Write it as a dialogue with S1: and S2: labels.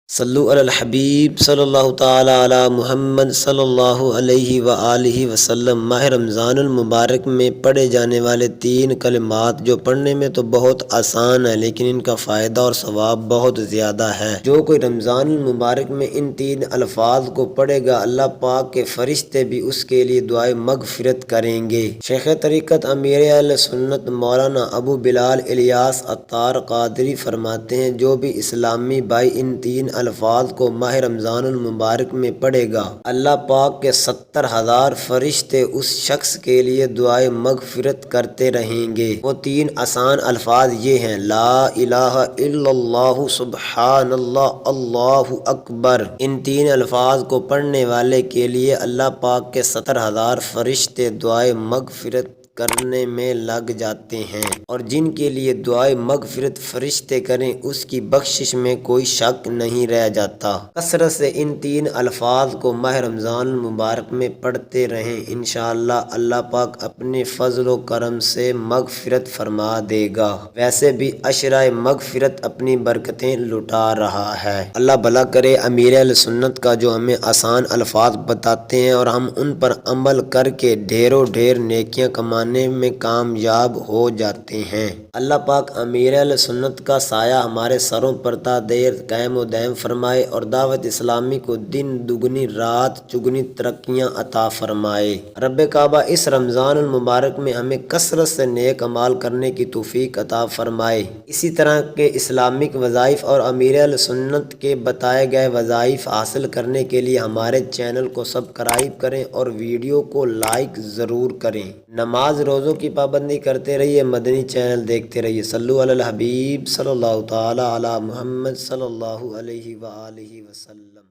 S1: صلو علی الحبیب صلی اللہ تعالی علی محمد صلی اللہ علیہ وآلہ وسلم۔ ماہ رمضان المبارک میں پڑھے جانے والے 3 کلمات جو پڑھنے میں تو بہت آسان ہے لیکن ان کا فائدہ اور ثواب بہت زیادہ ہے۔ جو کوئی رمضان المبارک میں ان 3 الفاظ کو پڑھے گا اللہ پاک کے فرشتے بھی اس کے لیے دعائے مغفرت کریں گے۔ شیخ طریقت امیر اہل سنت مولانا ابو بلال الیاس عطار قادری فرماتے ہیں جو بھی اسلامی بھائی ان 3 الفاظ کو ماہ رمضان المبارک میں پڑھے گا اللہ پاک کے 70,000 فرشتے اس شخص کے لیے دعائے مغفرت کرتے رہیں گے۔ وہ 3 آسان الفاظ یہ ہیں: لا الہ الا اللہ، سبحان اللہ، اللہ اکبر۔ ان 3 الفاظ کو پڑھنے والے کے لیے اللہ پاک کے 70,000 فرشتے دعائے مغفرت کرنے میں لگ جاتے ہیں، اور جن کے لیے دعائے مغفرت فرشتے کریں اس کی بخشش میں کوئی شک نہیں رہ جاتا۔ کثرت سے ان 3 الفاظ کو ماہ رمضان المبارک میں پڑھتے رہیں، انشاءاللہ اللہ پاک اپنے فضل و کرم سے مغفرت فرما دے گا۔ ویسے بھی عشرہ مغفرت اپنی برکتیں لٹا رہا ہے۔ اللہ بھلا کرے امیر اہل سنت کا جو ہمیں آسان الفاظ بتاتے ہیں اور ہم ان پر عمل کر کے ڈھیروں ڈھیر نیکیاں کمانے میں کامیاب ہو جاتے ہیں۔ اللہ پاک امیر اہل سنت کا سایہ ہمارے سروں پر تا دیر قائم و دائم فرمائے اور دعوت اسلامی کو دن دگنی رات چگنی ترقیاں عطا فرمائے۔ رب کعبہ اس رمضان المبارک میں ہمیں کثرت سے نیک اعمال کرنے کی توفیق عطا فرمائے۔ اسی طرح کے اسلامک وظائف اور امیر اہل سنت کے بتائے گئے وظائف حاصل کرنے کے لیے ہمارے چینل کو سبسکرائب کریں اور ویڈیو کو لائک ضرور کریں۔ نماز روزوں کی پابندی کرتے رہیے، مدنی چینل دیکھتے رہیے۔ صلو علی الحبیب صلی اللہ تعالی علی محمد صلی اللہ علیہ وآلہ وسلم۔